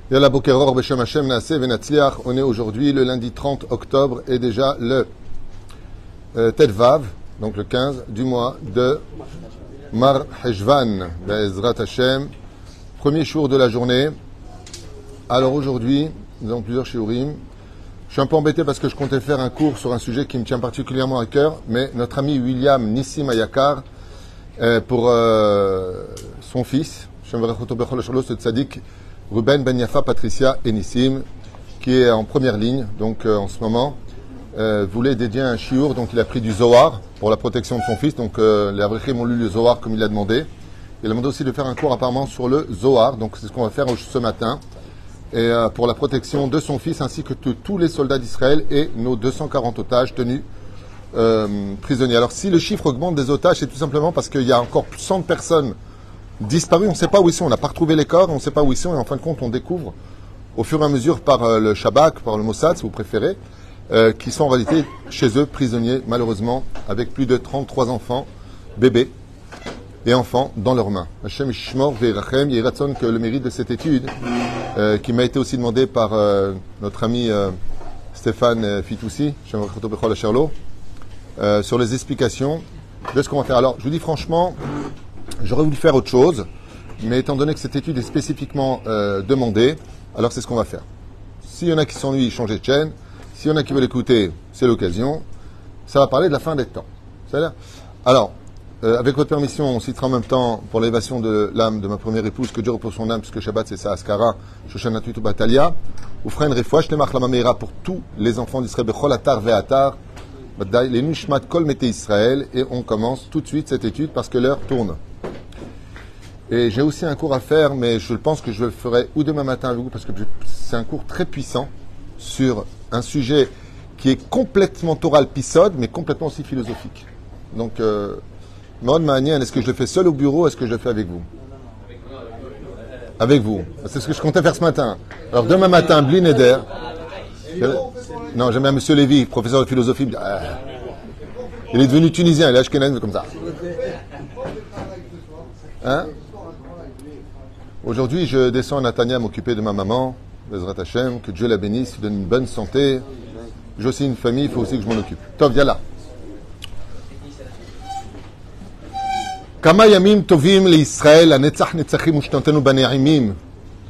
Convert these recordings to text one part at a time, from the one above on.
Yalla Bokeror Beshem Hashem Naaseh Venatzliach. On est aujourd'hui le lundi 30 octobre et déjà le Tetvav, donc le 15 du mois de Mar Heshvan, Be'ezrat Hashem. Premier jour de la journée. Alors aujourd'hui, nous avons plusieurs shiurim. Je suis un peu embêté parce que je comptais faire un cours sur un sujet qui me tient particulièrement à cœur, mais notre ami William Nissim Ayakar, pour son fils, ce tzaddik, Ruben Ben Yafa, Patricia et Nissim, qui est en première ligne, donc en ce moment, voulait dédier un shiur, donc il a pris du Zohar pour la protection de son fils, donc les Avrichim ont lu le Zohar comme il a demandé. Il a demandé aussi de faire un cours apparemment sur le Zohar, donc c'est ce qu'on va faire ce matin, et pour la protection de son fils ainsi que de tous les soldats d'Israël et nos 240 otages tenus prisonniers. Alors si le chiffre augmente des otages, c'est tout simplement parce qu'il y a encore 100 personnes disparues, on ne sait pas où ils sont, on n'a pas retrouvé les corps, on ne sait pas où ils sont, et en fin de compte on découvre au fur et à mesure par le Shabak, par le Mossad si vous préférez, qui sont en réalité chez eux prisonniers malheureusement avec plus de 33 enfants, bébés et enfants dans leurs mains. Hashem Ishmor Ve'irachem, il y a ratson que le mérite de cette étude qui m'a été aussi demandé par notre ami Stéphane Fitoussi, sur les explications de ce qu'on va faire. Alors, je vous dis franchement, j'aurais voulu faire autre chose, mais étant donné que cette étude est spécifiquement demandée, alors c'est ce qu'on va faire. S'il y en a qui s'ennuient, changez de chaîne. S'il y en a qui veulent écouter, c'est l'occasion. Ça va parler de la fin des temps. C'est-à-dire, alors, avec votre permission, on citera en même temps pour l'élévation de l'âme de ma première épouse, que Dieu repose son âme, puisque Shabbat c'est ça, Askara, Shoshana Tutu Batalia, ou Frein Refoua, Shnemach Lamameira pour tous les enfants d'Israël, Bechol Atar Ve'atar, les Nushmat Kol Mete Israël, et on commence tout de suite cette étude parce que l'heure tourne. Et j'ai aussi un cours à faire, mais je pense que je le ferai ou demain matin avec vous, parce que c'est un cours très puissant sur un sujet qui est complètement oral pisode, mais complètement aussi philosophique. Donc, Maud Manian, est-ce que je le fais seul au bureau, est-ce que je le fais avec vous? Avec vous. C'est ce que je comptais faire ce matin. Alors demain matin, Blin Eder. Non, j'aime bien Monsieur Lévy, professeur de philosophie. Il est devenu tunisien, il est ashkénazi comme ça. Hein? Aujourd'hui, je descends à Natania m'occuper de ma maman, Bezrat Hashem, que Dieu la bénisse, lui donne une bonne santé. J'ai aussi une famille, il faut aussi que je m'en occupe. Tov, viens là. Kama yamim tovim l'Israël, anetzach netzachim ushtantenu bane'imim.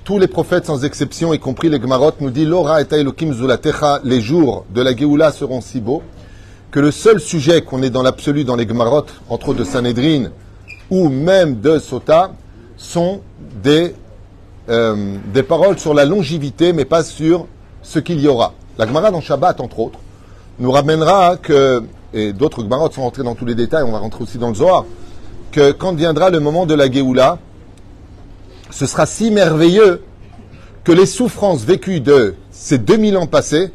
Tous les prophètes sans exception, y compris les Gemarot, nous disent Lora eta elokim zulatecha, les jours de la Géoula seront si beaux, que le seul sujet qu'on est dans l'absolu dans les Gemarot, entre autres de Sanhedrin, ou même de Sota, sont des paroles sur la longévité, mais pas sur ce qu'il y aura. La Gemara dans Shabbat, entre autres, nous ramènera que, et d'autres Gemarot sont rentrés dans tous les détails, on va rentrer aussi dans le Zohar, que quand viendra le moment de la Géoula, ce sera si merveilleux que les souffrances vécues de ces 2000 ans passés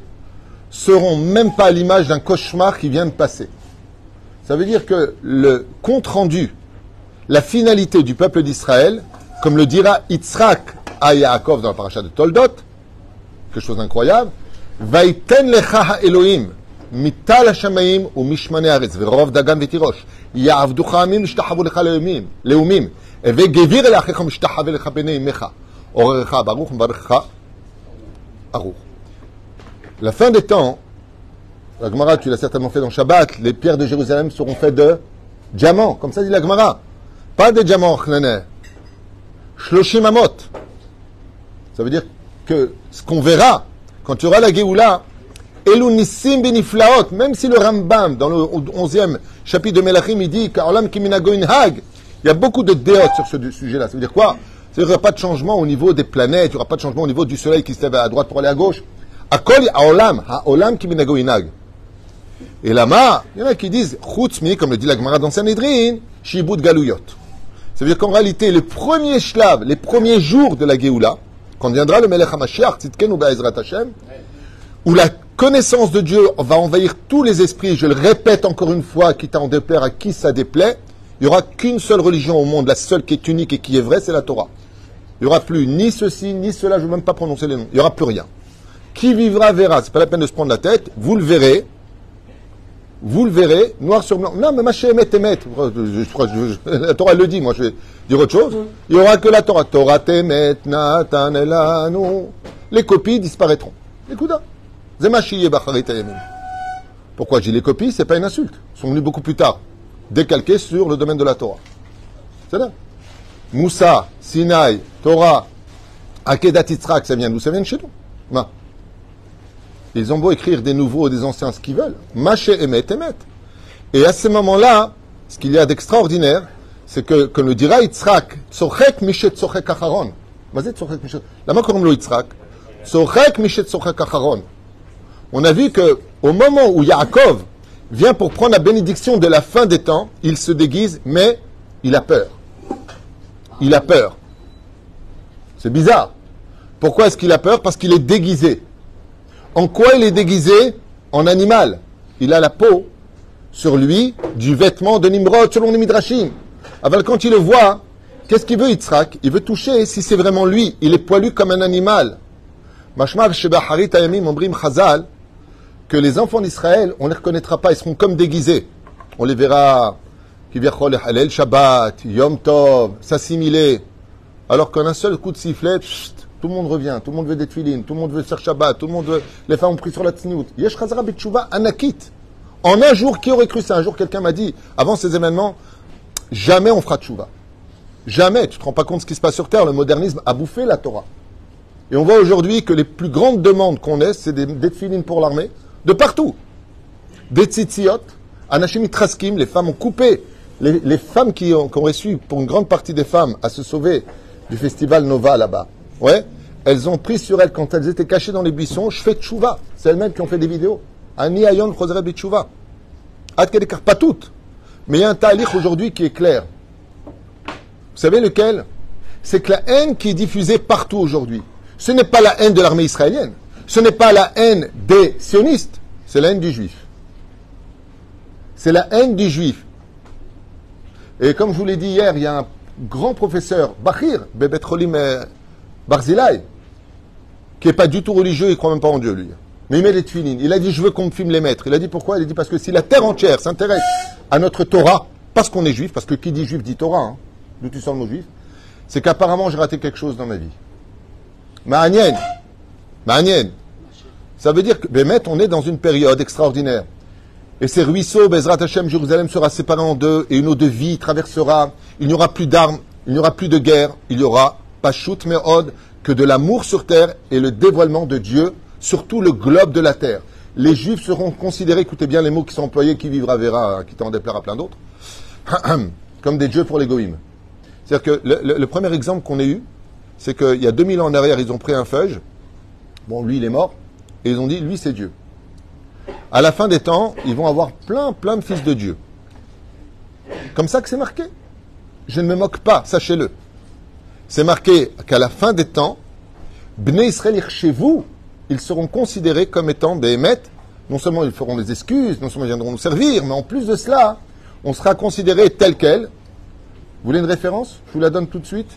seront même pas à l'image d'un cauchemar qui vient de passer. Ça veut dire que le compte-rendu, la finalité du peuple d'Israël, comme le dira Yitzhak à Yaakov dans la paracha de Toldot, quelque chose d'incroyable, Vaïten lecha ha-Elohim, mital ha-shamayim ou mishmane haaretz, verov dagan vetirosh, ya'avducha amim ishtahavu lecha leumim, eve gevir eleachecha mishtahavu lecha bnei imecha, orerecha baruch mbarecha aruch. La fin des temps, la Gemara, tu l'as certainement fait dans Shabbat, les pierres de Jérusalem seront faites de diamants, comme ça dit la Gemara. Pas des diamants, Shloshim amot. Ça veut dire que ce qu'on verra, quand tu auras la Géoula, Elu nissim beniflaot, même si le Rambam, dans le 11e chapitre de Melachim, il dit qu'Olam kiminago inhag, il y a beaucoup de déotes sur ce sujet-là. Ça veut dire quoi? Ça veut dire qu'il n'y aura pas de changement au niveau des planètes, il n'y aura pas de changement au niveau du soleil qui se lève à droite pour aller à gauche. Akol ha'olam kiminago inhag. Et là-bas, il y en a qui disent, chutzmi, comme le dit la Gemara dans Sanhedrin, shibud galuyot. Ça veut dire qu'en réalité, les premiers shlav, les premiers jours de la Géoula, quand viendra le Melech HaMashiach, Tzidkenu Be'ezrat Hashem, où la connaissance de Dieu va envahir tous les esprits, je le répète encore une fois, quitte à en déplaire à qui ça déplaît, il n'y aura qu'une seule religion au monde, la seule qui est unique et qui est vraie, c'est la Torah. Il n'y aura plus ni ceci, ni cela, je ne veux même pas prononcer les noms. Il n'y aura plus rien. Qui vivra verra, c'est pas la peine de se prendre la tête, vous le verrez, vous le verrez, noir sur blanc. Non, mais Maché Emet Emet. La Torah le dit, moi je vais dire autre chose. Il n'y aura que la Torah. Torah Temet, Natan Elanu. Les copies disparaîtront. Écoute, Zemachiye Bacharit Ayamim. Pourquoi je dis les copies? C'est pas une insulte. Ils sont venus beaucoup plus tard, décalqués sur le domaine de la Torah. C'est là. Moussa, Sinaï, Torah, Akedat Yitzhak, ça vient d'où? Ça vient de chez nous. Non. Ils ont beau écrire des nouveaux et des anciens ce qu'ils veulent. Maché Emet Emet. Et à ce moment-là, ce qu'il y a d'extraordinaire, c'est que, comme le dira Yitzhak, Tzochek Mishet Tzochek Acharon. Vas-y, Tzochek Mishet. Là-bas, comme le Yitzhak, Tzochek Mishet Tzochek Acharon. On a vu que, au moment où Yaakov vient pour prendre la bénédiction de la fin des temps, il se déguise, mais il a peur. Il a peur. C'est bizarre. Pourquoi est-ce qu'il a peur? Parce qu'il est déguisé. En quoi il est déguisé? En animal. Il a la peau sur lui du vêtement de Nimrod, selon les Midrashim. Alors quand il le voit, qu'est-ce qu'il veut Yitzhak? Il veut toucher si c'est vraiment lui. Il est poilu comme un animal. Mashmar Shebaharit Ayamim Ombrim Chazal, que les enfants d'Israël, on ne les reconnaîtra pas, ils seront comme déguisés. On les verra, Kivyachol Halel Shabbat, Yom Tov, s'assimiler. Alors qu'en un seul coup de sifflet, tout le monde revient, tout le monde veut des tefilines, tout le monde veut faire Shabbat, tout le monde veut... Les femmes ont pris sur la tsniout. Yesh Chazara B'tshuva Anakit. En un jour, qui aurait cru ça? Un jour, quelqu'un m'a dit, avant ces événements, jamais on fera tshuva. Jamais. Tu te rends pas compte de ce qui se passe sur Terre. Le modernisme a bouffé la Torah. Et on voit aujourd'hui que les plus grandes demandes qu'on ait, c'est des tefilines pour l'armée, de partout. Des tzitziot, Anashim Mitraskim, les femmes ont coupé. Les femmes qui ont reçu, pour une grande partie des femmes, à se sauver du festival Nova là-bas, ouais, elles ont pris sur elles, quand elles étaient cachées dans les buissons, je fais tchouva. C'est elles-mêmes qui ont fait des vidéos. Ani ayon chosere b'tchouva. Pas toutes. Mais il y a un talich aujourd'hui qui est clair. Vous savez lequel? C'est que la haine qui est diffusée partout aujourd'hui, ce n'est pas la haine de l'armée israélienne. Ce n'est pas la haine des sionistes. C'est la haine du juif. C'est la haine du juif. Et comme je vous l'ai dit hier, il y a un grand professeur, Bachir, Bebet Cholim Barzilai, qui n'est pas du tout religieux, il ne croit même pas en Dieu, lui. Mais il met les tefilines. Il a dit, je veux qu'on me filme les maîtres. Il a dit pourquoi? Il a dit parce que si la terre entière s'intéresse à notre Torah, parce qu'on est juif, parce que qui dit juif dit Torah, hein, d'où tu sors le mot juif, c'est qu'apparemment j'ai raté quelque chose dans ma vie. Ma'anien. Ça veut dire que, Bémet, on est dans une période extraordinaire. Et ces ruisseaux, Bezrat Hashem, Jérusalem sera séparée en deux, et une eau de vie traversera. Il n'y aura plus d'armes, il n'y aura plus de guerre, il y aura Pashut Me'od, que de l'amour sur terre et le dévoilement de Dieu sur tout le globe de la terre. Les Juifs seront considérés, écoutez bien les mots qui sont employés, qui vivra verra, qui t'en déplaira plein d'autres, comme des dieux pour les goïms. C'est-à-dire que le premier exemple qu'on ait eu, c'est qu'il y a 2000 ans en arrière, ils ont pris un feuge, bon, lui il est mort, et ils ont dit, lui c'est Dieu. À la fin des temps, ils vont avoir plein de fils de Dieu. Comme ça que c'est marqué. Je ne me moque pas, sachez-le. C'est marqué qu'à la fin des temps, Bnei Israël chez vous, ils seront considérés comme étant des émettes. Non seulement ils feront des excuses, non seulement ils viendront nous servir, mais en plus de cela, on sera considéré tel quel. Vous voulez une référence? Je vous la donne tout de suite.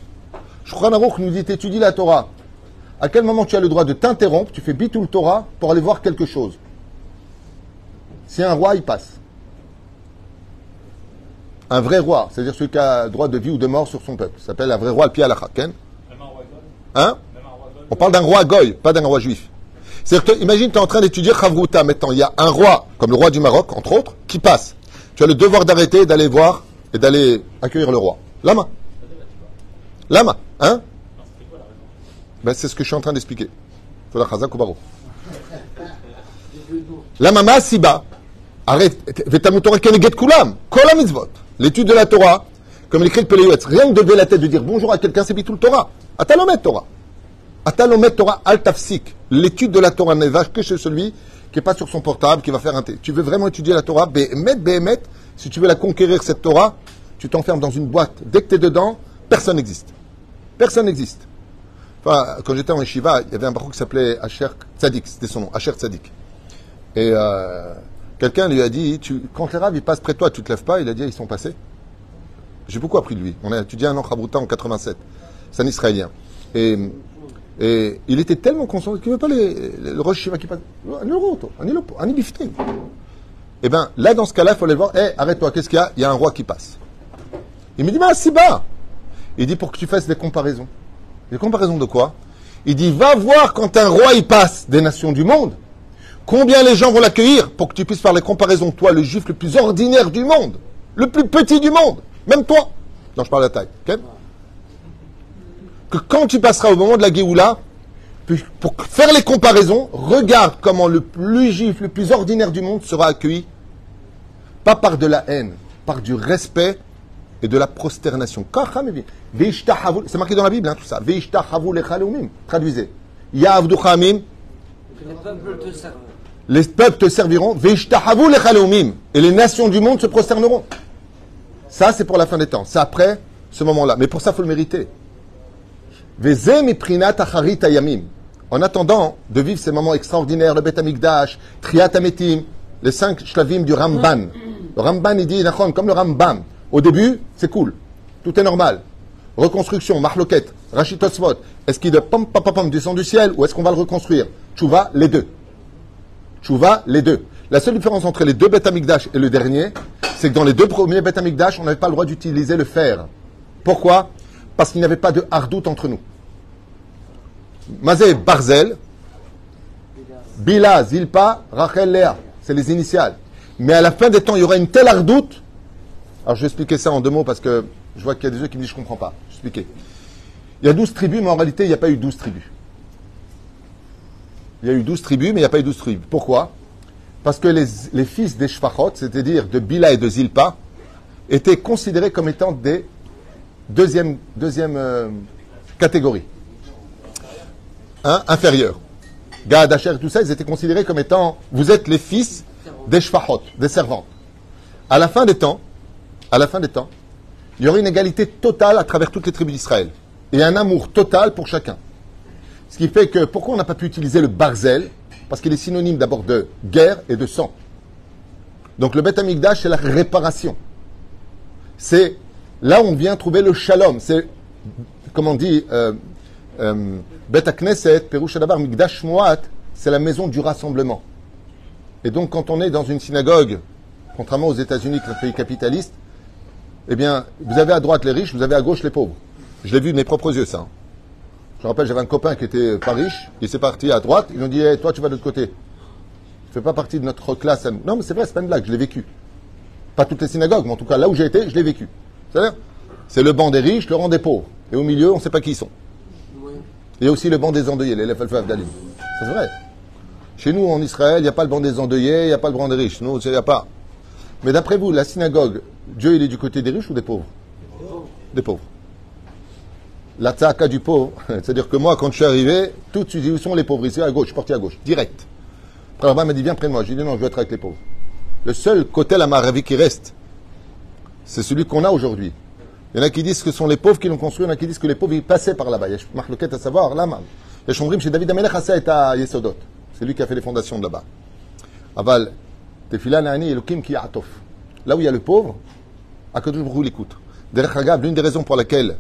Shulchan Aruch nous dit, étudie la Torah. À quel moment tu as le droit de t'interrompre, tu fais bitul Torah pour aller voir quelque chose? Si un roi, il passe. Un vrai roi, c'est-à-dire celui qui a le droit de vie ou de mort sur son peuple. Ça s'appelle un vrai roi, le pied à la Ken. Hein? On parle d'un roi goy, pas d'un roi juif. C'est-à-dire que, imagine, tu es en train d'étudier Chavruta maintenant. Il y a un roi, comme le roi du Maroc, entre autres, qui passe. Tu as le devoir d'arrêter, d'aller voir et d'aller accueillir le roi. Lama. Hein? Ben, c'est ce que je suis en train d'expliquer. Lama ma siba. Arrête, l'étude de la Torah, comme l'écrit le Péléouetz, rien que de lever la tête, de dire bonjour à quelqu'un, c'est bitul Torah. Atalomet Torah. Atalomet Torah al-tafsik. L'étude de la Torah ne va que chez celui qui n'est pas sur son portable, qui va faire un thé. Tu veux vraiment étudier la Torah, Béhémet, si tu veux la conquérir, cette Torah, tu t'enfermes dans une boîte. Dès que tu es dedans, personne n'existe. Personne n'existe. Enfin, quand j'étais en yeshiva, il y avait un barouk qui s'appelait Asher Tzadik, c'était son nom, Asher Tzadik. Et quelqu'un lui a dit, quand les rabbis ils passent près de toi, tu ne te lèves pas. Il a dit, ils sont passés. J'ai beaucoup appris de lui. On a étudié un an Chabruta en 87. C'est un Israélien. Et il était tellement conscient qu'il ne veut pas le Rosh Shiva qui passe. Eh bien, là, dans ce cas-là, il faut aller le voir. Hé, arrête-toi, qu'est-ce qu'il y a? Il y a un roi qui passe. Il me dit, mais si bas. Il dit, pour que tu fasses des comparaisons. Des comparaisons de quoi? Il dit, va voir quand un roi il passe des nations du monde, combien les gens vont l'accueillir pour que tu puisses faire les comparaisons. Toi, le juif le plus ordinaire du monde, le plus petit du monde, même toi. Non, je parle de la taille. Okay? Que quand tu passeras au moment de la Géoula, pour faire les comparaisons, regarde comment le plus juif, le plus ordinaire du monde sera accueilli. Pas par de la haine, par du respect et de la prosternation. C'est marqué dans la Bible, hein, tout ça. Traduisez. Les peuples te serviront. Et les nations du monde se prosterneront. Ça, c'est pour la fin des temps. C'est après ce moment-là. Mais pour ça, il faut le mériter. En attendant de vivre ces moments extraordinaires, le Bet Amikdash, Triat Ametim, les 5 shlavim du Ramban. Le Ramban, il dit, comme le Rambam. Au début, c'est cool. Tout est normal. Reconstruction, Mahloket, Rachid Tosfot. Est-ce qu'il descend du ciel ou est-ce qu'on va le reconstruire? Tchouva, les deux. Tchouva, les deux. La seule différence entre les deux Bet Amikdash et le dernier, c'est que dans les deux premiers Bet Amikdash, on n'avait pas le droit d'utiliser le fer. Pourquoi? Parce qu'il n'y avait pas de hardout entre nous. Mazé Barzel, Bila, Zilpa, Rachel, Léa. C'est les initiales. Mais à la fin des temps, il y aura une telle hardout. Alors je vais expliquer ça en 2 mots parce que je vois qu'il y a des gens qui me disent je ne comprends pas. Je vais expliquer. Il y a 12 tribus, mais en réalité, il n'y a pas eu 12 tribus. Il y a eu 12 tribus, mais il n'y a pas eu 12 tribus. Pourquoi? Parce que les fils des Shfachot, c'est-à-dire de Bila et de Zilpa, étaient considérés comme étant des deuxième catégorie. Inférieurs. Gad, Asher, tout ça, ils étaient considérés comme étant, vous êtes les fils des Shfachot, des servantes. À la fin des temps, il y aurait une égalité totale à travers toutes les tribus d'Israël. Et un amour total pour chacun. Ce qui fait que, pourquoi on n'a pas pu utiliser le barzel? Parce qu'il est synonyme d'abord de guerre et de sang. Donc le Bet Amikdash, c'est la réparation. C'est là où on vient trouver le shalom. C'est, comme on dit, Bet HaKnesset, Perush Adabar, Mikdash Shmuat, c'est la maison du rassemblement. Et donc quand on est dans une synagogue, contrairement aux États-Unis, qui est un pays capitaliste, eh bien, vous avez à droite les riches, vous avez à gauche les pauvres. Je l'ai vu de mes propres yeux, ça. Je me rappelle, j'avais un copain qui était pas riche, il s'est parti à droite, ils ont dit, hey, toi tu vas de l'autre côté. Tu fais pas partie de notre classe à nous. Non, mais c'est vrai, c'est pas une blague, je l'ai vécu. Pas toutes les synagogues, mais en tout cas, là où j'ai été, je l'ai vécu. C'est-à-dire, c'est le banc des riches, le rang des pauvres. Et au milieu, on ne sait pas qui ils sont. Il y a aussi le banc des endeuillés, les Lefel Avdalim. C'est vrai. Chez nous, en Israël, il n'y a pas le banc des endeuillés, il n'y a pas le banc des riches. Nous, il n'y a pas. Mais d'après vous, la synagogue, Dieu, il est du côté des riches ou des pauvres? Des pauvres. La tzaka du pauvre, c'est-à-dire que moi, quand je suis arrivé, tout de suite, où sont les pauvres? Ici, à gauche, je suis parti à gauche, direct. Après, Rabbi m'a dit, viens près de moi. J'ai dit, non, je veux être avec les pauvres. Le seul côté la maravi qui reste, c'est celui qu'on a aujourd'hui. Il y en a qui disent que ce sont les pauvres qui l'ont construit, il y en a qui disent que les pauvres, ils passaient par là-bas. Il y a marque à savoir, là, il y a Shomrim chez David Amelech Hassa et à Yesodot. C'est lui qui a fait les fondations de là-bas. Aval, Tefila Nani Elokim ki Atof. Là où il y a le pauvre, Akadosh Baruch Hu l'écoute. Derech Hagav, l'une des raisons pour laquelle,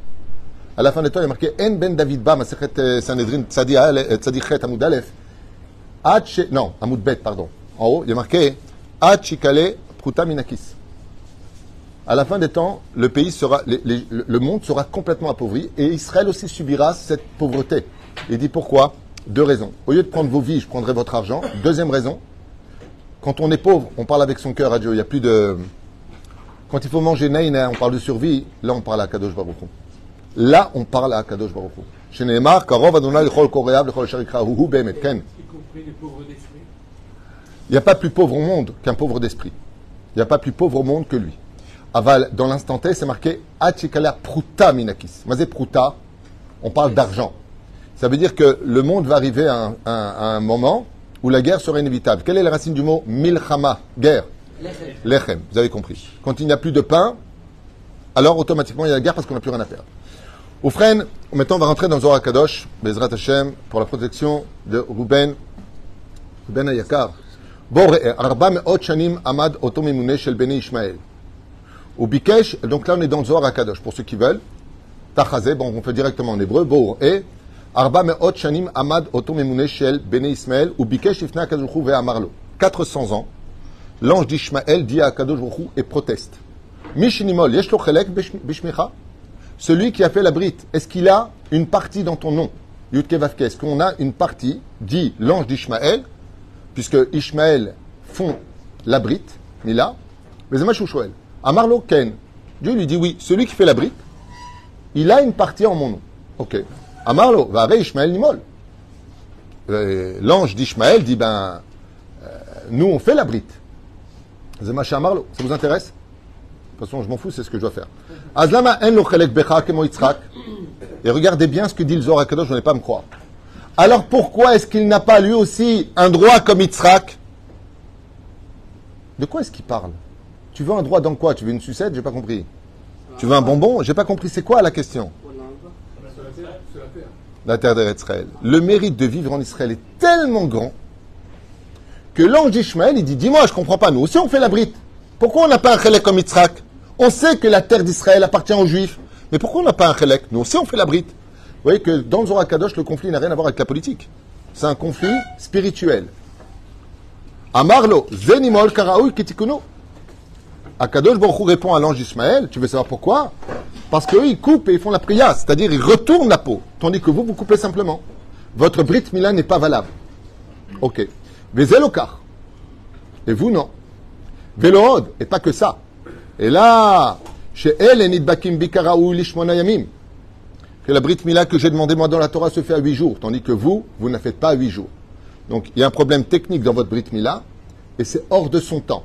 à la fin des temps, il y a marqué En ben David Ba, Masechet Sanhedrin, Tzadichet Amud Aleph, non, Amud Bet, pardon. En haut, il y a marqué Ad Shikale Pruta Minakis. À la fin des temps, le pays sera, le monde sera complètement appauvri et Israël aussi subira cette pauvreté. Il dit pourquoi? 2 raisons. Au lieu de prendre vos vies, je prendrai votre argent. Deuxième raison, quand on est pauvre, on parle avec son cœur à Dieu. Il n'y a plus de... Quand il faut manger naïna, on parle de survie. Là, on parle à Kadosh Baruch Hu. Là, on parle à Kadosh Baruch Hu. Chez Neymar, Karov Adonai l'chol koreav l'chol sharikra huhu be'emet ken. Il n'y a pas plus pauvre au monde qu'un pauvre d'esprit. Il n'y a pas plus pauvre au monde que lui. Aval, dans l'instant T, c'est marqué Achikala Pruta Minakis. Mazé Pruta, on parle d'argent. Ça veut dire que le monde va arriver à un moment où la guerre sera inévitable. Quelle est la racine du mot Milchama? Guerre. Lechem. Vous avez compris. Quand il n'y a plus de pain, alors automatiquement il y a la guerre parce qu'on n'a plus rien à perdre. Oufren, maintenant on va rentrer dans le Zohar Kadosh, Bezrat Hashem, pour la protection de Ruben Ayakar. Arba me'ot shanim amad oto mimune shel bnei Ishmael. Ou Bikesh, donc là on est dans le Zohar HaKadosh, pour ceux qui veulent. Tachazé, bon on fait directement en hébreu, Bo et Arba me'ot shanim amad oto memune shel bnei Ismaël, ou Bikesh ifna HaKadosh hu ve'amarlo. 400 ans, l'ange d'Ishmaël dit à Akadosh Baruch Hu et proteste. Mishinimol, yesh lo chelek bishmicha. Celui qui a fait la brite, est-ce qu'il a une partie dans ton nom? Yudke Vavke, est-ce qu'on a une partie, dit l'ange d'Ishmaël, puisque Ishmaël font la brite, Mila, Bezemachouchouel. Amarlo Ken. Dieu lui dit oui, celui qui fait la brite, il a une partie en mon nom. Ok. Amarlo, Vave Ishmaël Nimol. L'ange d'Ishmaël dit nous on fait la brite. Zemacha Amarlo, ça vous intéresse? De toute façon, je m'en fous, c'est ce que je dois faire. Azlama en lo chelek becha kemo Yitzhak. Et regardez bien ce que dit le Zohar HaKadosh, je n'ai pas à me croire. Alors pourquoi est-ce qu'il n'a pas lui aussi un droit comme Yitzhak? De quoi est-ce qu'il parle? Tu veux un droit dans quoi? Tu veux une sucette? J'ai pas compris. Tu veux un bonbon? J'ai pas compris. C'est quoi la question? La terre d'Eretz Israël. Le mérite de vivre en Israël est tellement grand que l'ange d'Ishmaël, il dit, dis-moi, je comprends pas, nous aussi on fait la brite. Pourquoi on n'a pas un chelek comme Yitzhak? On sait que la terre d'Israël appartient aux Juifs. Mais pourquoi on n'a pas un chelek? Nous aussi on fait la brite. Vous voyez que dans le Zohar HaKadosh, le conflit n'a rien à voir avec la politique. C'est un conflit spirituel. Amarlo, zenimol karaoui kitikuno. HaKadosh Baruch Hu répond à l'ange d'Ismaël. Tu veux savoir pourquoi? Parce qu'eux, ils coupent et ils font la priya, c'est-à-dire ils retournent la peau. Tandis que vous, vous coupez simplement. Votre Brit Mila n'est pas valable. Ok. Vezelokar. Et vous, non. Velohod. Et pas que ça. Et là, chez elle, Enidbakim Bikaraou Lishmona Yamim. Que la Brit Mila que j'ai demandé moi dans la Torah se fait à 8 jours. Tandis que vous, vous ne la faites pas à 8 jours. Donc, il y a un problème technique dans votre Brit Mila. Et c'est hors de son temps.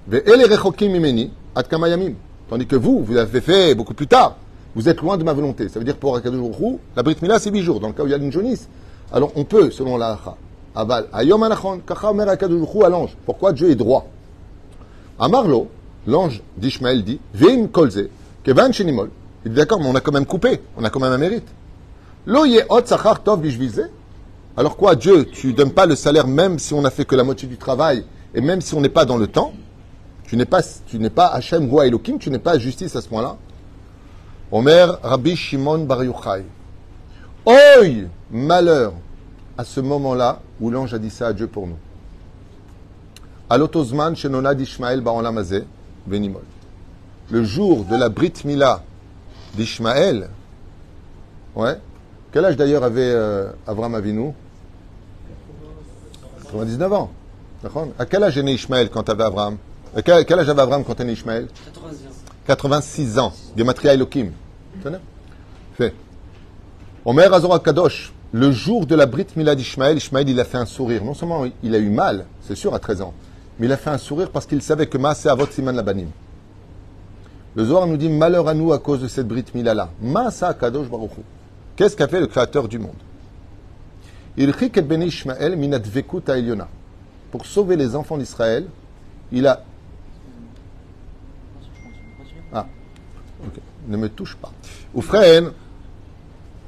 Ve'ele rechokim imeni atkama yamim. Tandis que vous, vous l'avez fait beaucoup plus tard. Vous êtes loin de ma volonté. Ça veut dire pour Akadosh Baruch Hu, la Brit Mila, c'est 8 jours. Dans le cas où il y a une jaunisse, alors on peut, selon la halacha. Aval, ayom anachon, kacha omer Akadosh Baruch Hu à l'ange. Pourquoi Dieu est droit? Amarlo, l'ange d'Ishmaël dit, veim kolze, kevan shenimol. Il dit d'accord, mais on a quand même coupé. On a quand même un mérite. Lo yehot sachar tov bishvize. Alors quoi, Dieu, tu donnes pas le salaire même si on a fait que la moitié du travail et même si on n'est pas dans le temps? Tu n'es pas Hachem Roi Elohim, tu n'es pas justice à ce point-là. Omer Rabbi Shimon Bar Yochai. Oi, malheur à ce moment-là où l'ange a dit ça à Dieu pour nous. Alotozman Shenona d'Ishmaël Baolam Hazeh Benimol. Le jour de la Brit Mila d'Ishmaël. Ouais. Quel âge d'ailleurs avait Avraham Avinu? 99 ans. À quel âge est né Ishmaël quand tu avais Avraham? Quel âge avait Avraham quand est né Ishmaël? 86 ans. Gematria Elohim. Fait. Omer Azor HaKadosh, le jour de la Brit Mila d'Ishmaël, Ishmaël, il a fait un sourire. Non seulement il a eu mal, c'est sûr, à 13 ans, mais il a fait un sourire parce qu'il savait que Maaseh Avot Siman Labanim. Le Zohar nous dit malheur à nous à cause de cette Brit Mila-là. Maaseh HaKadosh Baruch Hu. Qu'est-ce qu'a fait le Créateur du monde? Il chik et béni Ishmaël minat vekut ha'elyona. Pour sauver les enfants d'Israël, il a... Ah, ok. Ne me touche pas. Oufren,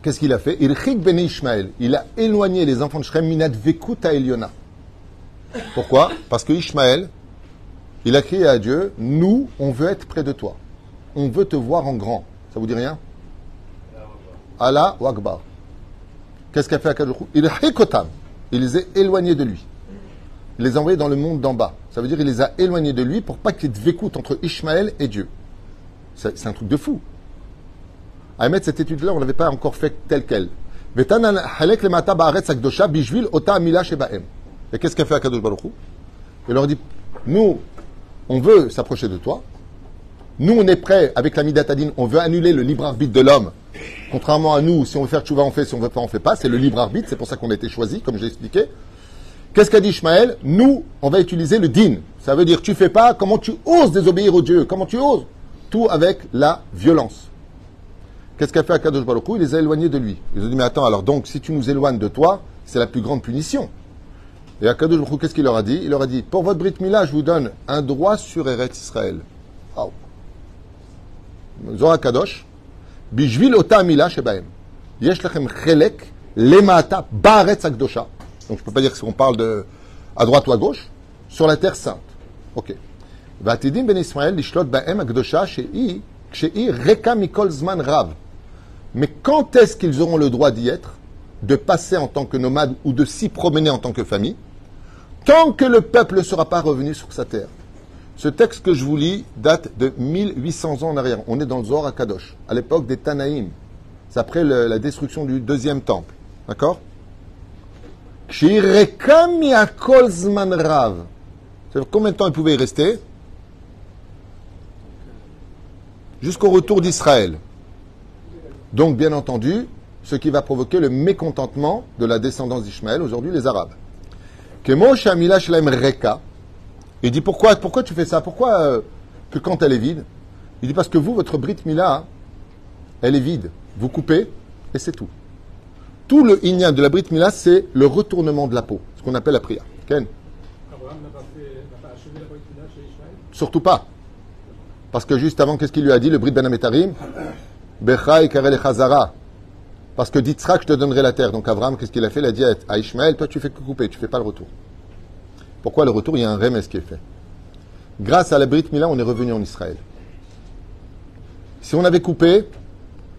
qu'est-ce qu'il a fait? Il chik béni Ishmaël. Il a éloigné les enfants de Shrem minat vekut ha'elyona. Pourquoi? Parce que Ishmaël, il a crié à Dieu, nous, on veut être près de toi. On veut te voir en grand. Ça vous dit rien? Allah ou Akbar. Qu'est-ce qu'a fait Akadosh Baruch Hu? Il hikotam. Il les a éloignés de lui. Il les a envoyés dans le monde d'en bas. Ça veut dire qu'il les a éloignés de lui pour pas qu'il y ait de vécoute entre Ishmaël et Dieu. C'est un truc de fou. À émettre cette étude-là, on ne l'avait pas encore fait telle quelle. Et qu'est-ce qu'a fait Akadosh Baruch Hu? Il leur dit, nous, on veut s'approcher de toi. Nous, on est prêts, avec la Midatadin, on veut annuler le libre arbitre de l'homme. Contrairement à nous, si on veut faire tchouva, on fait, si on veut pas, on fait pas. C'est le libre arbitre, c'est pour ça qu'on a été choisi, comme j'ai expliqué. Qu'est-ce qu'a dit Ishmaël? Nous, on va utiliser le din. Ça veut dire, tu fais pas, comment tu oses désobéir au Dieu? Comment tu oses? Tout avec la violence. Qu'est-ce qu'a fait Akadosh Baruch Hu? Il les a éloignés de lui. Ils ont dit, mais attends, alors donc, si tu nous éloignes de toi, c'est la plus grande punition. Et Akadosh Baruch Hu, qu'est-ce qu'il leur a dit? Il leur a dit, pour votre Brit Mila, je vous donne un droit sur Eretz Israël. Oh. Zohar HaKadosh, Bishvil ota mila shebahem. Yesh lechem chelek lemata ba'aretz hakdosha. Donc je peux pas dire si on parle de à droite ou à gauche, sur la terre sainte. Ok. Va'atidim ben Israël lishlot ba'em hakdosha she'i reka mikol zman rav. Mais quand est-ce qu'ils auront le droit d'y être, de passer en tant que nomades ou de s'y promener en tant que famille, tant que le peuple ne sera pas revenu sur sa terre? Ce texte que je vous lis date de 1800 ans en arrière. On est dans le Zohar HaKadosh, à l'époque des Tanaïm. C'est après la destruction du deuxième temple. D'accord? Combien de temps il pouvait y rester? Jusqu'au retour d'Israël. Donc, bien entendu, ce qui va provoquer le mécontentement de la descendance d'Ishmaël, aujourd'hui les Arabes. Il dit pourquoi tu fais ça? Pourquoi que quand elle est vide? Il dit parce que vous, votre Brit Mila, elle est vide. Vous coupez et c'est tout. Tout le inyan de la Brit Mila, c'est le retournement de la peau, ce qu'on appelle la prière. Ken? Abraham n'a pas achevé la Brit Mila chez Ishmaël? Surtout pas. Parce que juste avant, qu'est-ce qu'il lui a dit, le Brit Ben Ametarim? Becha et Karel Chazara. Parce que d'Yitzhak, je te donnerai la terre. Donc Abraham, qu'est-ce qu'il a fait? Il a dit à Ishmaël, toi tu fais que couper, tu fais pas le retour. Pourquoi le retour? Il y a un remès qui est fait. Grâce à la Brit Mila, on est revenu en Israël. Si on avait coupé,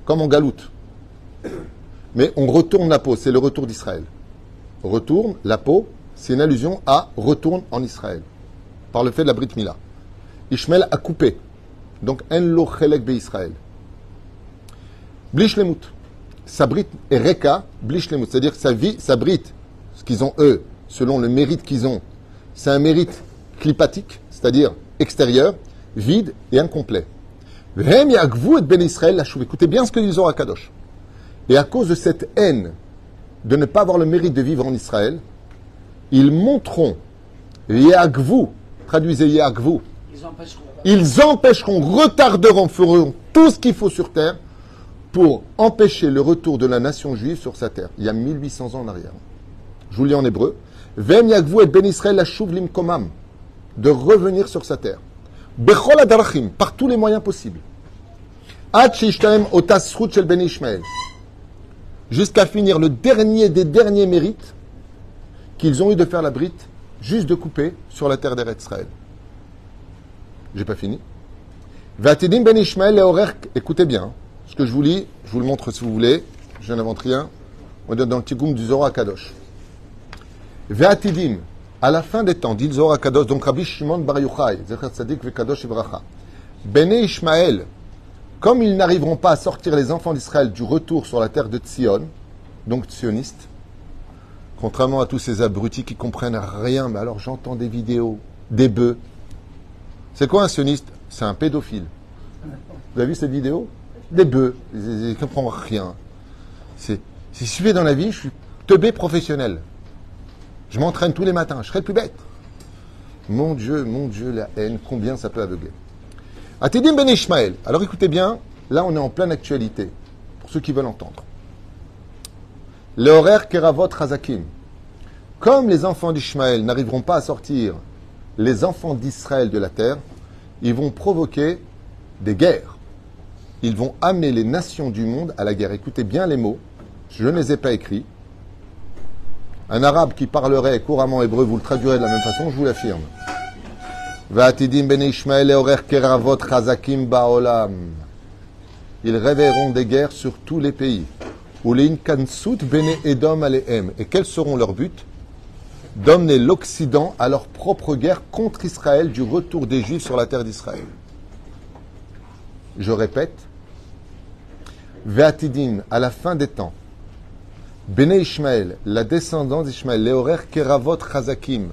comme en galoute, mais on retourne la peau, c'est le retour d'Israël. Retourne la peau, c'est une allusion à retourne en Israël, par le fait de la Brit Mila. Ishmaël a coupé, donc en lo chelek be Israël. Blish lemut. Sa Brit est reka, blish lemut, c'est-à-dire sa vie, sa Brit, ce qu'ils ont eux, selon le mérite qu'ils ont, c'est un mérite clipatique, c'est-à-dire extérieur, vide et incomplet. Écoutez bien ce que dit Zohar HaKadosh. Et à cause de cette haine de ne pas avoir le mérite de vivre en Israël, ils monteront, Yagvu, traduisez Yagvu, ils empêcheront, retarderont, feront tout ce qu'il faut sur terre pour empêcher le retour de la nation juive sur sa terre. Il y a 1800 ans en arrière. Je vous lis en hébreu. Vem Yagvu et Ben Israël la Shuvlim Komam, de revenir sur sa terre. Bechol Adarachim, par tous les moyens possibles. Ad Shishtaem Otasrut Shel Ben Ishmael, jusqu'à finir le dernier des derniers mérites qu'ils ont eu de faire la brite, juste de couper sur la terre d'Eretz Israël. J'ai pas fini. Vatidim Ben Ishmael et Horer, écoutez bien, ce que je vous lis, je vous le montre si vous voulez, je n'invente rien, on est dans le Tigoum du Zohar HaKadosh. Vatidim, à la fin des temps, dit le Zohar HaKadosh, donc Rabbi Shimon Bar Yochai, Zecher Tzadik Vekadosh Ibracha, Bene Ishmael, comme ils n'arriveront pas à sortir les enfants d'Israël du retour sur la terre de Tzion, donc sioniste, contrairement à tous ces abrutis qui comprennent rien, mais alors j'entends des vidéos, des bœufs. C'est quoi un sioniste? C'est un pédophile. Vous avez vu cette vidéo? Des bœufs, ils ne comprennent rien. Si je suis dans la vie, je suis teubé professionnel. Je m'entraîne tous les matins, je serai le plus bête. Mon Dieu, la haine, combien ça peut aveugler. Atidim Ben Ishmael. Alors écoutez bien, là on est en pleine actualité, pour ceux qui veulent entendre. Le horaire Keravot Chazakim. Comme les enfants d'Ishmaël n'arriveront pas à sortir les enfants d'Israël de la terre, ils vont provoquer des guerres. Ils vont amener les nations du monde à la guerre. Écoutez bien les mots, je ne les ai pas écrits. Un arabe qui parlerait couramment hébreu vous le traduirait de la même façon, je vous l'affirme. Va'atidim ben Ishmael et horer keravot chazakim ba'olam. Ils réveilleront des guerres sur tous les pays. Ulein kansut bene edom alehem. Et quels seront leurs buts? D'emmener l'Occident à leur propre guerre contre Israël du retour des Juifs sur la terre d'Israël. Je répète. Ve'atidim, à la fin des temps. Bene Ishmael, la descendance d'Ishmael, les horer keravot chazakim,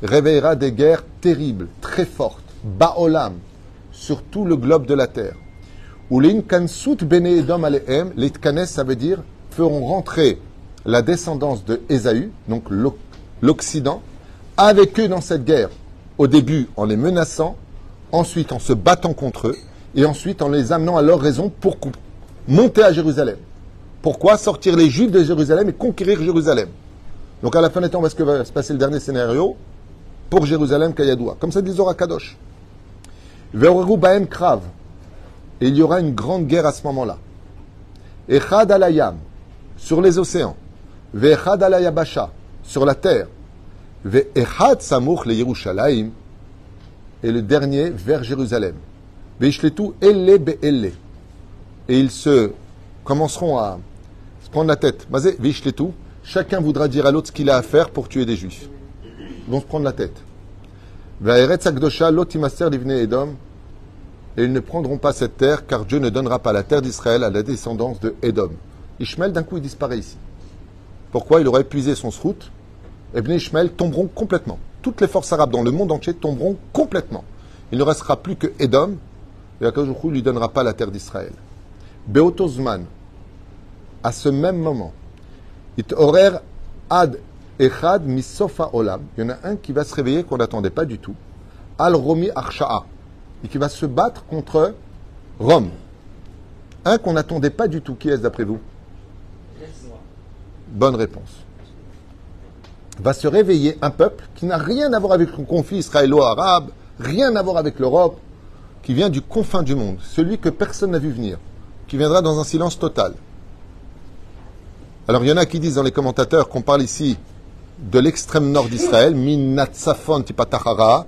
réveillera des guerres terribles, très fortes, ba'olam, sur tout le globe de la terre. Ulin kansut bene edom alehem, les tkanes, ça veut dire, feront rentrer la descendance de Ésaü, donc l'Occident, avec eux dans cette guerre. Au début, en les menaçant, ensuite en se battant contre eux, et ensuite en les amenant à leur raison pour monter à Jérusalem. Pourquoi? Sortir les Juifs de Jérusalem et conquérir Jérusalem. Donc à la fin des temps, où est-ce que va se passer le dernier scénario? Pour Jérusalem, Kayadoua. Comme ça dit Zohar HaKadosh. Ve'oreru ba'em krav. Et il y aura une grande guerre à ce moment-là. Echad alayam, sur les océans. Ve'echad alayabasha, sur la terre. Ve'echad samuch le Yerushalayim. Et le dernier vers Jérusalem. Ve'ishletu elle be'elle. Et ils se commenceront à se prendre la tête. Mazé, ve'ishletu. Chacun voudra dire à l'autre ce qu'il a à faire pour tuer des Juifs. Ils vont se prendre la tête. Ve'eretz hakdosha lo timaser livnei Edom. Et ils ne prendront pas cette terre, car Dieu ne donnera pas la terre d'Israël à la descendance de Edom. Ishmael, d'un coup, il disparaît ici. Pourquoi? Il aurait épuisé son srout. Et Bnei Ishmael tomberont complètement. Toutes les forces arabes dans le monde entier tomberont complètement. Il ne restera plus que Edom. Et Akadosh Baruch Hu ne lui donnera pas la terre d'Israël. Beotozman, à ce même moment, it horer ad echad misofa olam. Il y en a un qui va se réveiller qu'on n'attendait pas du tout. Al romi arsha'a. Et qui va se battre contre Rome. Un qu'on n'attendait pas du tout. Qui est-ce d'après vous? Bonne réponse. Va se réveiller un peuple qui n'a rien à voir avec le conflit israélo-arabe, rien à voir avec l'Europe, qui vient du confin du monde, celui que personne n'a vu venir, qui viendra dans un silence total. Alors il y en a qui disent dans les commentateurs qu'on parle ici de l'extrême nord d'Israël, min natsafon tipatachara.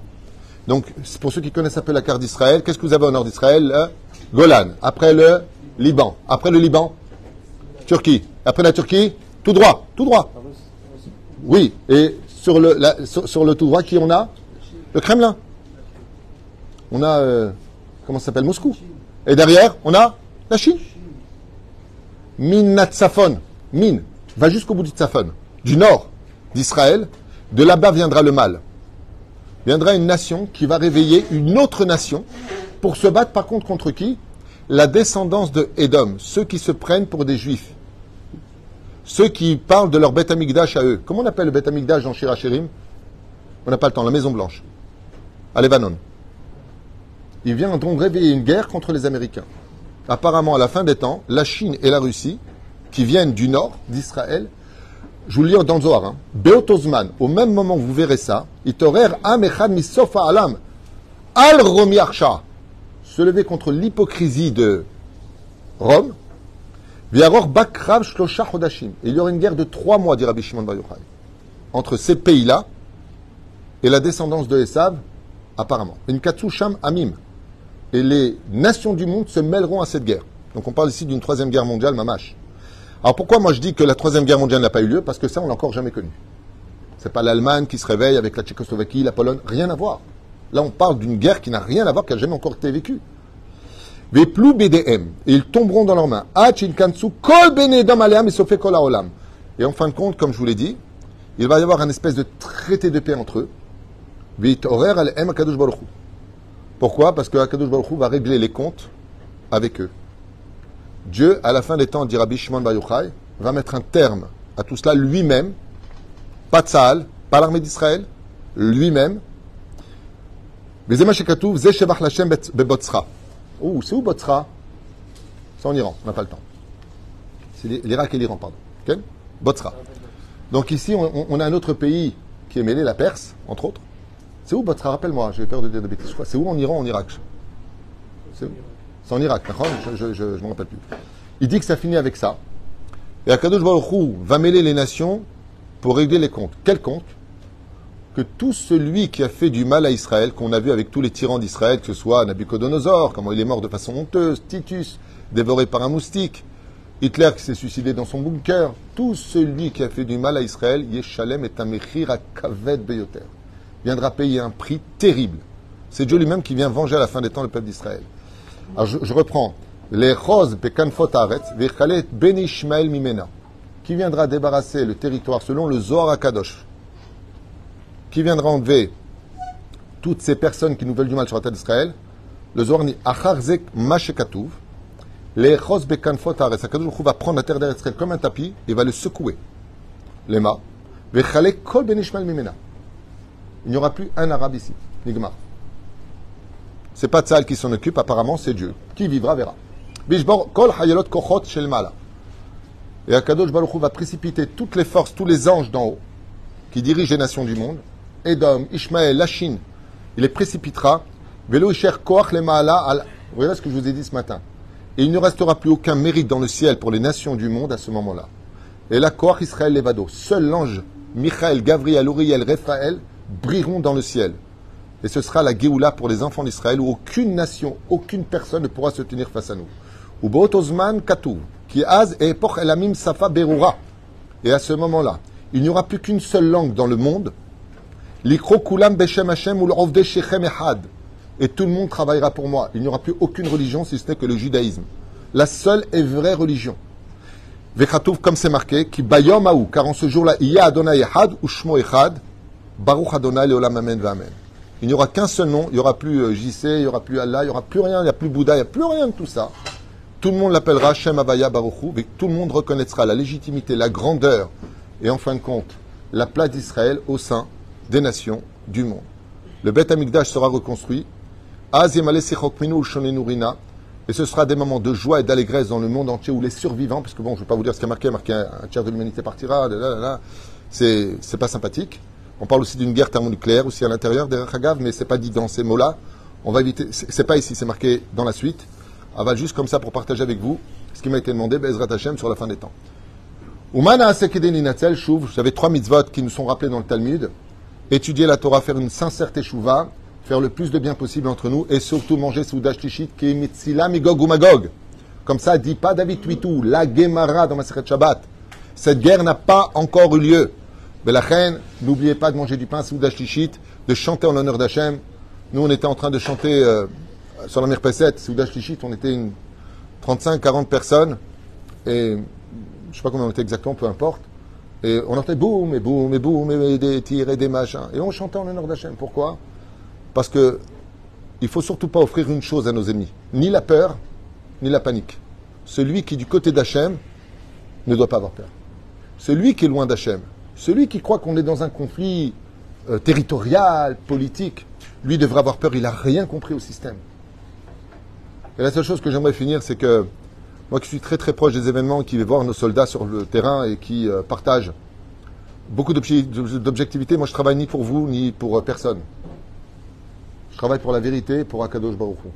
Donc, pour ceux qui connaissent un peu la carte d'Israël, qu'est-ce que vous avez au nord d'Israël? Golan. Après le Liban. Après le Liban, Turquie. Après la Turquie, tout droit. Tout droit. Oui. Et sur le tout droit, qui on a? Le Kremlin. On a, comment ça s'appelle? Moscou. Et derrière, on a la Chine. Min Natsafon. Min. Va jusqu'au bout du Tsafon. Du nord d'Israël. De là-bas viendra le mal. Viendra une nation qui va réveiller une autre nation pour se battre par contre qui? La descendance de Édom, ceux qui se prennent pour des juifs, ceux qui parlent de leur Beth Amikdash à eux. Comment on appelle le Beth Amikdash dans Shir HaShirim? On n'a pas le temps, la Maison Blanche, à Lebanon. Ils viendront réveiller une guerre contre les Américains. Apparemment, à la fin des temps, la Chine et la Russie, qui viennent du nord d'Israël, je vous le lis dans le Zohar, Beotozman, au même moment où vous verrez ça, Itorer am echad misofa alam, al romi arsha, se lever contre l'hypocrisie de Rome, viaror bakrav shlosha chodashim. Et il y aura une guerre de 3 mois, dit Rabbi Shimon Bar Yochai, entre ces pays-là et la descendance de Esav, apparemment. Une katsu sham amim. Et les nations du monde se mêleront à cette guerre. Donc on parle ici d'une 3e guerre mondiale, mamash. Alors pourquoi moi je dis que la 3e guerre mondiale n'a pas eu lieu? Parce que ça, on l'a encore jamais connu. C'est pas l'Allemagne qui se réveille avec la Tchécoslovaquie, la Pologne, rien à voir. Là, on parle d'une guerre qui n'a rien à voir, qui n'a jamais encore été vécue. Veplou BDM, et ils tomberont dans leurs mains. Kol benedam aleam et sofé kol haolam. Et en fin de compte, comme je vous l'ai dit, il va y avoir une espèce de traité de paix entre eux. Vit horer aleem akadosh baruch hu. Pourquoi? Parce que Akadosh Baruch Hu va régler les comptes avec eux. Dieu, à la fin des temps, dit Rabbi Shimon Bar Yochai, va mettre un terme à tout cela lui-même, pas Tzahal, pas l'armée d'Israël, lui-même. Oh, c'est où Botzra? C'est en Iran, on n'a pas le temps. C'est l'Irak et l'Iran, pardon. Okay? Botzra. Donc ici, on a un autre pays qui est mêlé, la Perse, entre autres. C'est où Botzra? Rappelle-moi, j'ai peur de dire des bêtises. C'est où en Iran, en Irak? C'est où? C'est en Irak, d'accord? Je ne me rappelle plus. Il dit que ça finit avec ça. Et Akadosh Baruch Hu va mêler les nations pour régler les comptes. Quel compte? Que tout celui qui a fait du mal à Israël, qu'on a vu avec tous les tyrans d'Israël, que ce soit Nabucodonosor, comment il est mort de façon honteuse, Titus, dévoré par un moustique, Hitler qui s'est suicidé dans son bunker, tout celui qui a fait du mal à Israël, Yeshalem est un mechir à kaved beyoter, viendra payer un prix terrible. C'est Dieu lui-même qui vient venger à la fin des temps le peuple d'Israël. Alors je reprends. Les Roz bekanfot aretz vechalet ben Ishmael mimena. Qui viendra débarrasser le territoire selon le Zohar HaKadosh? Qui viendra enlever toutes ces personnes qui nous veulent du mal sur la terre d'Israël? Le Zohar dit Acharzek mashekatuv. Les Roz bekanfot aretz. HaKadosh va prendre la terre d'Israël comme un tapis et va le secouer. Les mâts. Vechalet kol ben Ishmael mimena. Il n'y aura plus un arabe ici. Nigmar. C'est pas Tzahal qui s'en occupe, apparemment, c'est Dieu. Qui vivra, verra. Bishbor kol hayalot kochot shel mala. Et Akadosh Baruch Hu va précipiter toutes les forces, tous les anges d'en haut, qui dirigent les nations du monde, Édom, Ishmaël, la Chine, il les précipitera. Velo isher koach le mala al. Vous voyez ce que je vous ai dit ce matin. Et il ne restera plus aucun mérite dans le ciel pour les nations du monde à ce moment-là. Et là, koach Israël levado. Seul l'ange Michael, Gabriel, Uriel, Raphaël brilleront dans le ciel. Et ce sera la Géoula pour les enfants d'Israël où aucune nation, aucune personne ne pourra se tenir face à nous. Ou Bootozman Katou, qui az et epoch elamim safa berura. Et à ce moment-là, il n'y aura plus qu'une seule langue dans le monde. Likro kulam beshem Hashem ou l'ovde shechem echad. Et tout le monde travaillera pour moi. Il n'y aura plus aucune religion si ce n'est que le judaïsme. La seule et vraie religion. Vechatouf, comme c'est marqué, qui bayom aou, car en ce jour-là, il y a Adonai echad ou shmo echad, Baruch Adonai leolam amen v'amen. Il n'y aura qu'un seul nom, il n'y aura plus JC, il n'y aura plus Allah, il n'y aura plus rien, il n'y a plus Bouddha, il n'y a plus rien de tout ça. Tout le monde l'appellera Shem Havaya Baruchu, et tout le monde reconnaîtra la légitimité, la grandeur, et en fin de compte, la place d'Israël au sein des nations du monde. Le Beth Amikdash sera reconstruit, Az Yemale Sechok Minu Ushonenu Rina, et ce sera des moments de joie et d'allégresse dans le monde entier où les survivants, parce que bon, je ne vais pas vous dire ce qui est marqué un tiers de l'humanité partira, c'est pas sympathique. On parle aussi d'une guerre thermonucléaire aussi à l'intérieur des Rachagav, mais c'est pas dit dans ces mots-là. On va éviter, c'est pas ici, c'est marqué dans la suite. Aval juste comme ça pour partager avec vous ce qui m'a été demandé, Bezrat Hashem, sur la fin des temps. Umana Asekeden Inatel, Chouv, j'avais 3 mitzvot qui nous sont rappelés dans le Talmud. Étudier la Torah, faire une sincère teshuva, faire le plus de bien possible entre nous, et surtout manger Soudash Tishit, qui est Mitzila Migog ou Magog. Comme ça, dit pas David Tuitou, la Gemara dans Maseret Shabbat. Cette guerre n'a pas encore eu lieu. Belachen, n'oubliez pas de manger du pain Soudash Tishit, de chanter en l'honneur d'Hachem. Nous, on était en train de chanter sur la Mirpeset, Soudash Tishit, on était une 35-40 personnes, et je ne sais pas combien on était exactement, peu importe. Et on entendait boum, et boum, et boum, et des tirs, et des machins. Et on chantait en l'honneur d'Hachem. Pourquoi? Parce que il faut surtout pas offrir une chose à nos ennemis. Ni la peur, ni la panique. Celui qui est du côté d'Hachem ne doit pas avoir peur. Celui qui est loin d'Hachem, celui qui croit qu'on est dans un conflit territorial, politique, lui devrait avoir peur. Il n'a rien compris au système. Et la seule chose que j'aimerais finir, c'est que moi qui suis très très proche des événements, qui vais voir nos soldats sur le terrain et qui partagent beaucoup d'objectivité, moi je travaille ni pour vous, ni pour personne. Je travaille pour la vérité, pour Akadosh Baruch Hu.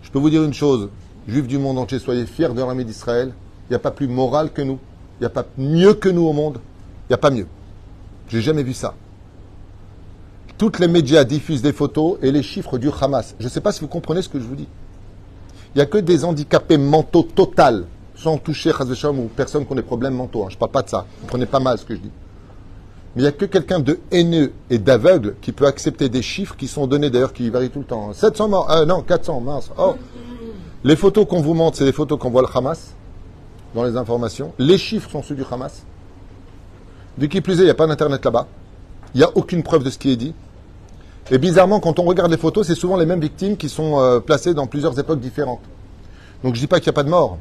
Je peux vous dire une chose, juifs du monde entier, soyez fiers de l'armée d'Israël. Il n'y a pas plus moral que nous. Il n'y a pas mieux que nous au monde. Il n'y a pas mieux. J'ai jamais vu ça. Toutes les médias diffusent des photos et les chiffres du Hamas. Je ne sais pas si vous comprenez ce que je vous dis. Il n'y a que des handicapés mentaux total, sans toucher Chazvesham ou personne qui ont des problèmes mentaux. Je ne parle pas de ça. Vous comprenez pas mal ce que je dis. Mais il n'y a que quelqu'un de haineux et d'aveugle qui peut accepter des chiffres qui sont donnés, d'ailleurs, qui varient tout le temps. 700 morts, non, 400, mince. Oh. Les photos qu'on vous montre, c'est des photos qu'on voit le Hamas dans les informations. Les chiffres sont ceux du Hamas. De qui plus est, il n'y a pas d'internet là-bas. Il n'y a aucune preuve de ce qui est dit. Et bizarrement, quand on regarde les photos, c'est souvent les mêmes victimes qui sont placées dans plusieurs époques différentes. Donc je ne dis pas qu'il n'y a pas de mort.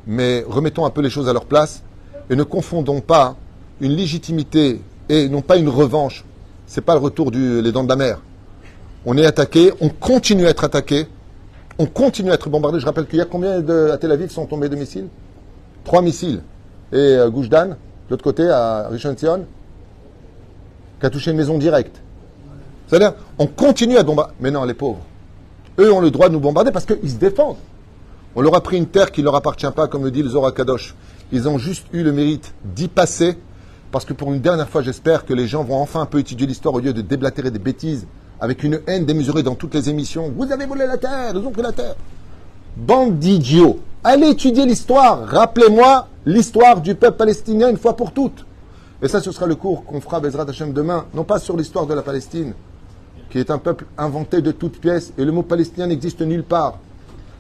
Mais remettons un peu les choses à leur place et ne confondons pas une légitimité et non pas une revanche. Ce n'est pas le retour les dents de la mer. On est attaqué, on continue à être attaqué, on continue à être bombardé. Je rappelle qu'il y a combien à Tel Aviv sont tombés de missiles? 3 missiles. Et Goujdan, de l'autre côté, à Rishon LeZion, qui a touché une maison directe. C'est-à-dire, on continue à bombarder. Mais non, les pauvres. Eux ont le droit de nous bombarder parce qu'ils se défendent. On leur a pris une terre qui ne leur appartient pas, comme le dit le Zohar Kadosh. Ils ont juste eu le mérite d'y passer, parce que pour une dernière fois, j'espère que les gens vont enfin un peu étudier l'histoire au lieu de déblatérer des bêtises, avec une haine démesurée dans toutes les émissions. Vous avez volé la terre, ils ont pris la terre. Bande d'idiots. Allez étudier l'histoire. Rappelez-moi l'histoire du peuple palestinien une fois pour toutes. Et ça, ce sera le cours qu'on fera Bezrat Hashem demain, non pas sur l'histoire de la Palestine, qui est un peuple inventé de toutes pièces, et le mot palestinien n'existe nulle part.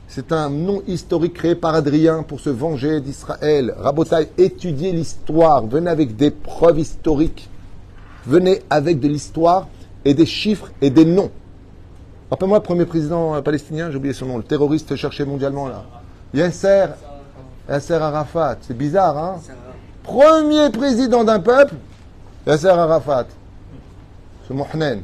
C'est un nom historique créé par Adrien pour se venger d'Israël. Rabotai, étudiez l'histoire. Venez avec des preuves historiques. Venez avec de l'histoire et des chiffres et des noms. Rappelez-moi le premier président palestinien, j'ai oublié son nom, le terroriste cherché mondialement là. Yasser Arafat. C'est bizarre, hein? Premier président d'un peuple, Yasser Arafat. Ce Mohnen.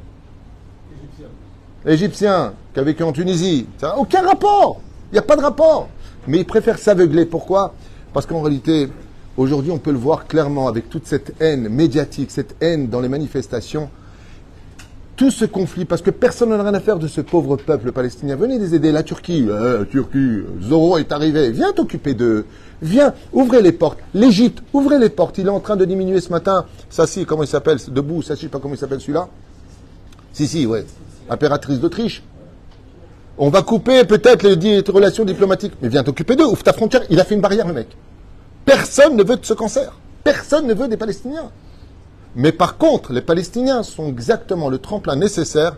Égyptien, qui a vécu en Tunisie. Ça n'a aucun rapport. Il n'y a pas de rapport. Mais ils préfèrent s'aveugler. Pourquoi? Parce qu'en réalité, aujourd'hui, on peut le voir clairement avec toute cette haine médiatique, cette haine dans les manifestations, tout ce conflit, parce que personne n'a rien à faire de ce pauvre peuple palestinien. Venez les aider. La Turquie, Zoro est arrivé. Viens t'occuper d'eux. Viens, ouvrez les portes. L'Égypte, ouvrez les portes. Il est en train de diminuer ce matin. Sassi, comment il s'appelle? Debout, Sassi, je ne sais pas comment il s'appelle celui-là. Si, ouais. Impératrice d'Autriche. On va couper peut-être les relations diplomatiques. Mais viens t'occuper d'eux. Ouvre ta frontière. Il a fait une barrière, le mec. Personne ne veut de ce cancer. Personne ne veut des Palestiniens. Mais par contre, les Palestiniens sont exactement le tremplin nécessaire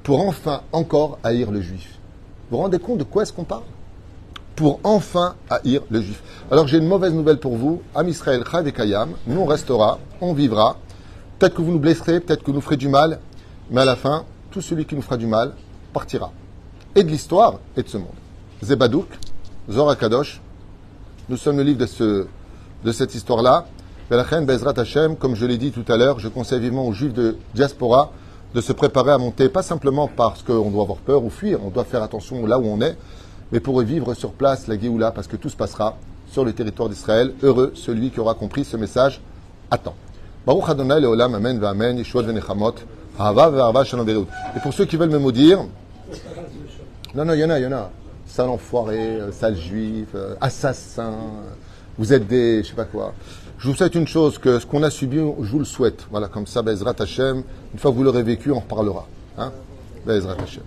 pour enfin encore haïr le juif. Vous vous rendez compte de quoi est-ce qu'on parle? Pour enfin haïr le juif. Alors j'ai une mauvaise nouvelle pour vous. Am Israël Chav et Kayam, nous on restera, on vivra. Peut-être que vous nous blesserez, peut-être que vous nous ferez du mal, mais à la fin, tout celui qui nous fera du mal partira. Et de l'histoire et de ce monde. Zebadouk, Zohar Kadosh, nous sommes le livre de cette histoire-là. Belachem, Bezrat Hashem, comme je l'ai dit tout à l'heure, je conseille vivement aux juifs de diaspora de se préparer à monter, pas simplement parce qu'on doit avoir peur ou fuir, on doit faire attention là où on est, mais pour vivre sur place la Géoula, parce que tout se passera sur le territoire d'Israël. Heureux celui qui aura compris ce message à temps. Baruch Adonai Leolam, Amen, Amen, Yeshua Venechamot, Hava Ve'arva Shalom Bereut. Et pour ceux qui veulent me maudire, non, il y en a. Sale enfoiré, sale juif, assassin, vous êtes des, je sais pas quoi. Je vous souhaite une chose, que ce qu'on a subi, je vous le souhaite. Voilà, comme ça, Bezrat Hashem, une fois que vous l'aurez vécu, on reparlera. Hein? Bezrat Hashem.